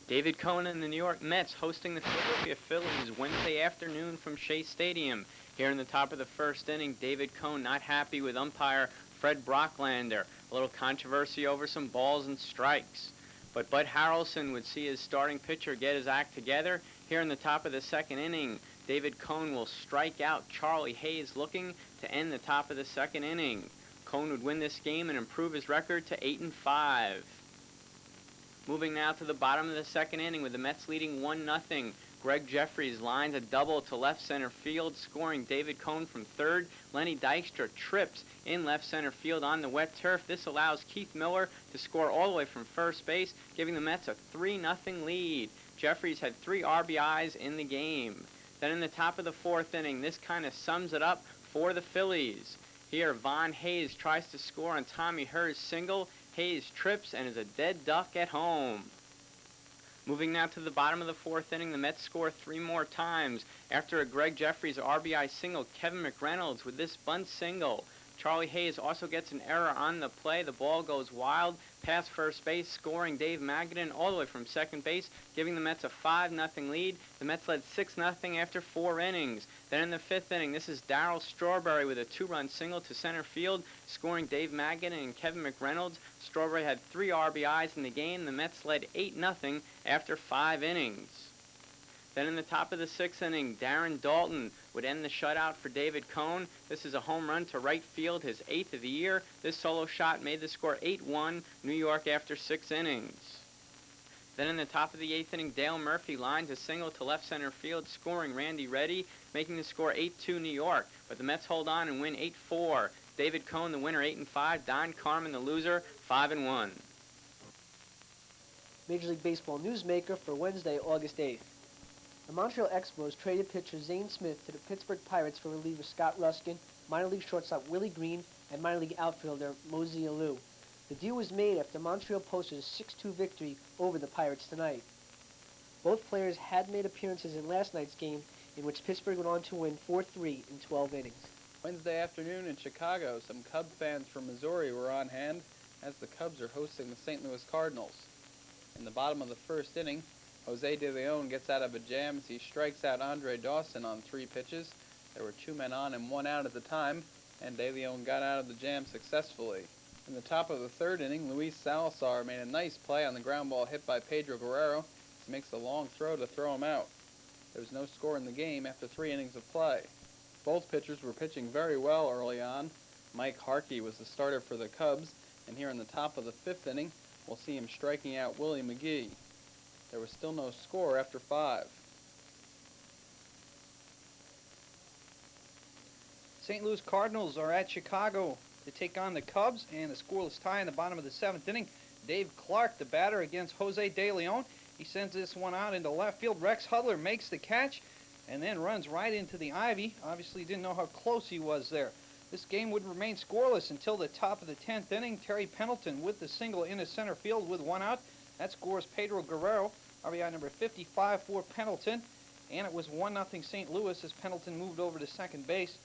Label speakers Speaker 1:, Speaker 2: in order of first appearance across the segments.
Speaker 1: David Cohn and the New York Mets hosting the Philadelphia Phillies Wednesday afternoon from Shea Stadium. Here in the top of the first inning, David Cohn not happy with umpire Fred Brocklander. A little controversy over some balls and strikes. But Bud Harrelson would see his starting pitcher get his act together. Here in the top of the second inning, David Cohn will strike out Charlie Hayes, looking to end the top of the second inning. Cohn would win this game and improve his record to 8-5. Moving now to the bottom of the second inning with the Mets leading 1-0. Greg Jeffries lines a double to left center field, scoring David Cohn from third. Lenny Dykstra trips in left center field on the wet turf. This allows Keith Miller to score all the way from first base, giving the Mets a 3-0 lead. Jeffries had 3 RBIs in the game. Then in the top of the fourth inning, this kind of sums it up for the Phillies. Here, Von Hayes tries to score on Tommy Herr's single. Hayes trips and is a dead duck at home. Moving now to the bottom of the fourth inning, the Mets score 3 more times. After a Greg Jeffries RBI single, Kevin McReynolds with this bunt single. Charlie Hayes also gets an error on the play. The ball goes wild past first base, scoring Dave Magadan all the way from second base, giving the Mets a 5-0 lead. The Mets led 6-0 after 4 innings. Then in the fifth inning, this is Darryl Strawberry with a 2-run single to center field, scoring Dave Magadan and Kevin McReynolds. Strawberry had 3 RBIs in the game. The Mets led 8-0 after 5 innings. Then in the top of the sixth inning, Darren Daulton would end the shutout for David Cohn. This is a home run to right field, his 8th of the year. This solo shot made the score 8-1, New York after 6 innings. Then in the top of the 8th inning, Dale Murphy lines a single to left center field, scoring Randy Reddy, making the score 8-2 New York. But the Mets hold on and win 8-4. David Cohn, the winner, 8-5. Don Carmen, the loser, 5-1.
Speaker 2: Major League Baseball newsmaker for Wednesday, August 8th. The Montreal Expos traded pitcher Zane Smith to the Pittsburgh Pirates for reliever Scott Ruskin, minor league shortstop Willie Green, and minor league outfielder Mosey Alou. The deal was made after Montreal posted a 6-2 victory over the Pirates tonight. Both players had made appearances in last night's game, in which Pittsburgh went on to win 4-3 in 12 innings.
Speaker 3: Wednesday afternoon in Chicago, some Cub fans from Missouri were on hand as the Cubs are hosting the St. Louis Cardinals. In the bottom of the first inning, Jose De Leon gets out of a jam as he strikes out Andre Dawson on 3 pitches. There were 2 men on and 1 out at the time, and De Leon got out of the jam successfully. In the top of the third inning, Luis Salazar made a nice play on the ground ball hit by Pedro Guerrero. He makes a long throw to throw him out. There was no score in the game after 3 innings of play. Both pitchers were pitching very well early on. Mike Harkey was the starter for the Cubs, and here in the top of the 5th inning, we'll see him striking out Willie McGee. There was still no score after 5.
Speaker 4: St. Louis Cardinals are at Chicago to take on the Cubs, and a scoreless tie in the bottom of the 7th inning. Dave Clark, the batter, against Jose De Leon. He sends this one out into left field. Rex Hudler makes the catch and then runs right into the ivy. Obviously didn't know how close he was there. This game would remain scoreless until the top of the 10th inning. Terry Pendleton with the single into center field with 1 out. That scores Pedro Guerrero, RBI number 55 for Pendleton. And it was 1-0 St. Louis as Pendleton moved over to second base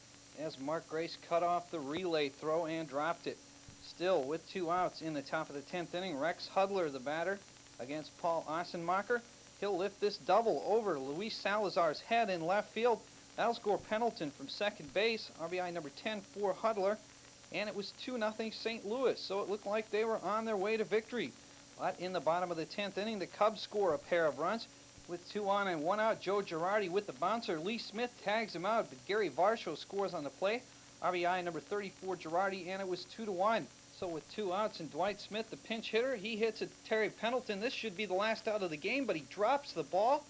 Speaker 4: as Mark Grace cut off the relay throw and dropped it. Still with 2 outs in the top of the 10th inning, Rex Hudler, the batter, against Paul Ossenmacher. He'll lift this double over Luis Salazar's head in left field. That'll score Pendleton from second base, RBI number 10 for Hudler. And it was 2-0 St. Louis, so it looked like they were on their way to victory. But in the bottom of the 10th inning, the Cubs score a pair of runs. With 2 on and 1 out, Joe Girardi with the bouncer. Lee Smith tags him out, but Gary Varsho scores on the play. RBI number 34 Girardi, and it was 2-1. So with 2 outs and Dwight Smith, the pinch hitter, he hits at Terry Pendleton. This should be the last out of the game, but he drops the ball.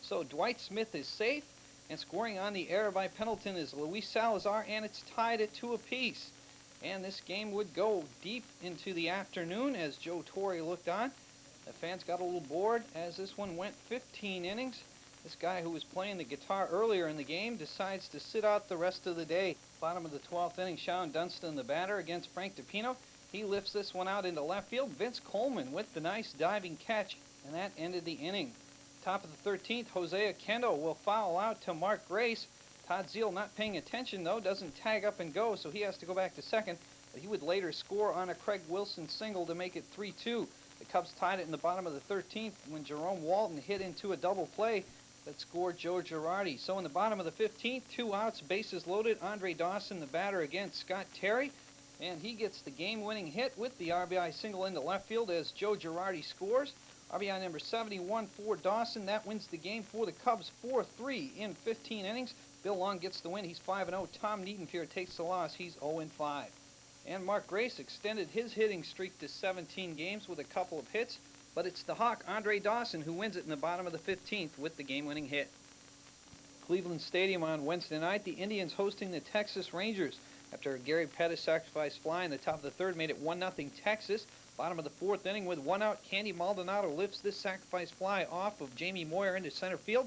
Speaker 4: So Dwight Smith is safe, and scoring on the error by Pendleton is Luis Salazar, and it's tied at 2 apiece. And this game would go deep into the afternoon as Joe Torre looked on. The fans got a little bored as this one went 15 innings. This guy who was playing the guitar earlier in the game decides to sit out the rest of the day. Bottom of the 12th inning, Sean Dunston, the batter, against Frank DiPino. He lifts this one out into left field. Vince Coleman with the nice diving catch, and that ended the inning. Top of the 13th, Hosea Kendo will foul out to Mark Grace. Todd Zeal not paying attention, though, doesn't tag up and go, so he has to go back to second. But he would later score on a Craig Wilson single to make it 3-2. The Cubs tied it in the bottom of the 13th when Jerome Walton hit into a double play that scored Joe Girardi. So in the bottom of the 15th, 2 outs, bases loaded. Andre Dawson, the batter against Scott Terry, and he gets the game-winning hit with the RBI single into left field as Joe Girardi scores. RBI number 71 for Dawson. That wins the game for the Cubs 4-3 in 15 innings. Bill Long gets the win. He's 5-0. Tom Niedenfuhr takes the loss. He's 0-5. And Mark Grace extended his hitting streak to 17 games with a couple of hits, but it's the Hawk, Andre Dawson, who wins it in the bottom of the 15th with the game-winning hit. Cleveland Stadium on Wednesday night, the Indians hosting the Texas Rangers. After a Gary Pettis sacrifice fly in the top of the third made it 1-0 Texas. Bottom of the 4th inning with 1 out, Candy Maldonado lifts this sacrifice fly off of Jamie Moyer into center field.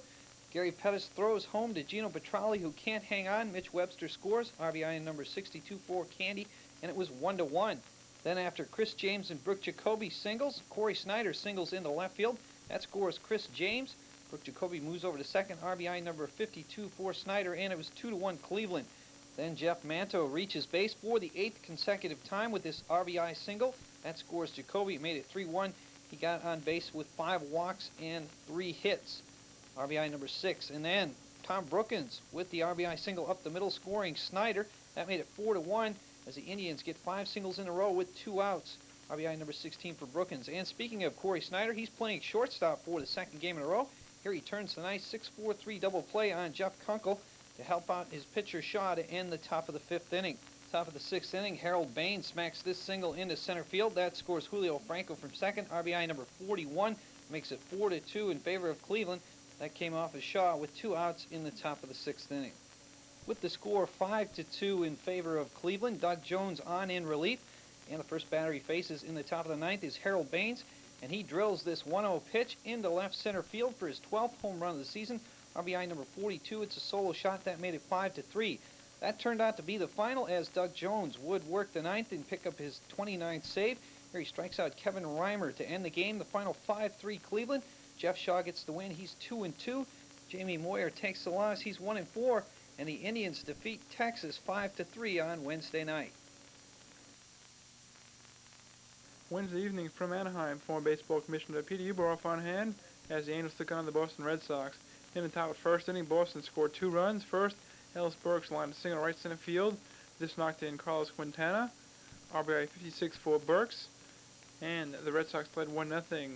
Speaker 4: Gary Pettis throws home to Gino Petralli, who can't hang on. Mitch Webster scores, RBI number 62 for Candy, and it was 1-1. Then after Chris James and Brooke Jacoby singles, Corey Snyder singles into left field. That scores Chris James. Brooke Jacoby moves over to second, RBI number 52 for Snyder, and it was 2-1 Cleveland. Then Jeff Manto reaches base for the 8th consecutive time with this RBI single. That scores Jacoby. It made it 3-1. He got on base with 5 walks and 3 hits. RBI number 6. And then Tom Brookins with the RBI single up the middle, scoring Snyder. That made it 4-1 as the Indians get 5 singles in a row with 2 outs. RBI number 16 for Brookins. And speaking of Corey Snyder, he's playing shortstop for the 2nd game in a row. Here he turns the nice 6-4-3 double play on Jeff Kunkel to help out his pitcher Shaw to end the top of the 5th inning. Top of the 6th inning, Harold Bain smacks this single into center field. That scores Julio Franco from second. RBI number 41 makes it 4-2 in favor of Cleveland. That came off of Shaw with 2 outs in the top of the 6th inning. With the score 5-2 in favor of Cleveland, Doug Jones on in relief. And the first batter he faces in the top of the 9th is Harold Baines. And he drills this 1-0 pitch into left center field for his 12th home run of the season. RBI number 42. It's a solo shot that made it 5-3. That turned out to be the final as Doug Jones would work the 9th and pick up his 29th save. Here he strikes out Kevin Reimer to end the game. The final 5-3 Cleveland. Jeff Shaw gets the win. He's 2-2. Jamie Moyer takes the loss. He's 1-4. And the Indians defeat Texas 5-3 on Wednesday night.
Speaker 5: Wednesday evening from Anaheim, former baseball commissioner Peter Ueberroth on hand as the Angels took on the Boston Red Sox. In the top of the 1st inning, Boston scored 2 runs. First, Ellis Burks lined a single right center field. This knocked in Carlos Quintana. RBI 56 for Burks. And the Red Sox led 1-0.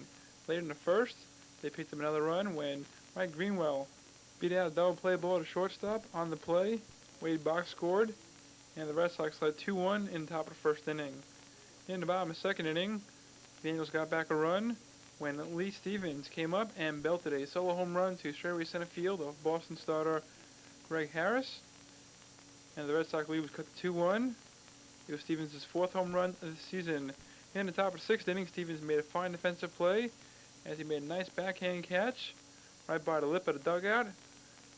Speaker 5: Later in the 1st, they picked up another run when Mike Greenwell beat out a double play ball to shortstop. On the play, Wade Bach scored, and the Red Sox led 2-1 in the top of the 1st inning. In the bottom of the 2nd inning, the Angels got back a run when Lee Stevens came up and belted a solo home run to straightaway center field off Boston starter Greg Harris. And the Red Sox lead was cut to 2-1. It was Stevens' 4th home run of the season. In the top of the 6th inning, Stevens made a fine defensive play as he made a nice backhand catch right by the lip of the dugout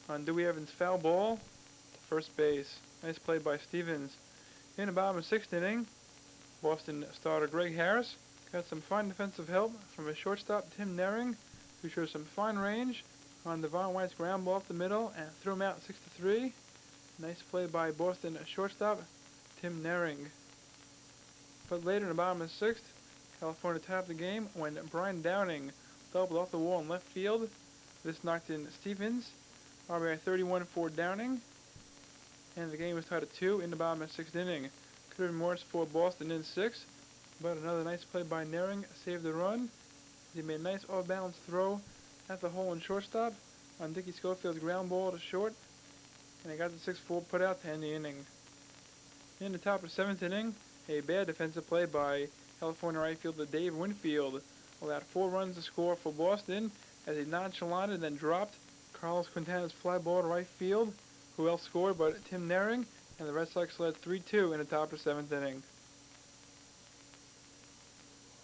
Speaker 5: on Dewey Evans' foul ball to first base. Nice play by Stevens. In the bottom of the 6th inning, Boston starter Greg Harris got some fine defensive help from his shortstop Tim Nehring, who showed some fine range on Devon White's ground ball up the middle and threw him out 6-3. Nice play by Boston shortstop Tim Nehring. But later in the bottom of the 6th, California tied up the game when Brian Downing doubled off the wall in left field. This knocked in Stevens. RBI 31 for Downing. And the game was tied at 2 in the bottom of the 6th inning. Could have been more for Boston in 6, but another nice play by Nehring saved the run. He made a nice off-balance throw at the hole in shortstop on Dickie Schofield's ground ball to short, and he got the 6-4 put out to end the inning. In the top of the 7th inning, a bad defensive play by California right fielder Dave Winfield allowed 4 runs to score for Boston as he nonchalantly then dropped Carlos Quintana's fly ball to right field. Who else scored but Tim Nehring, and the Red Sox led 3-2 in the top of the 7th inning.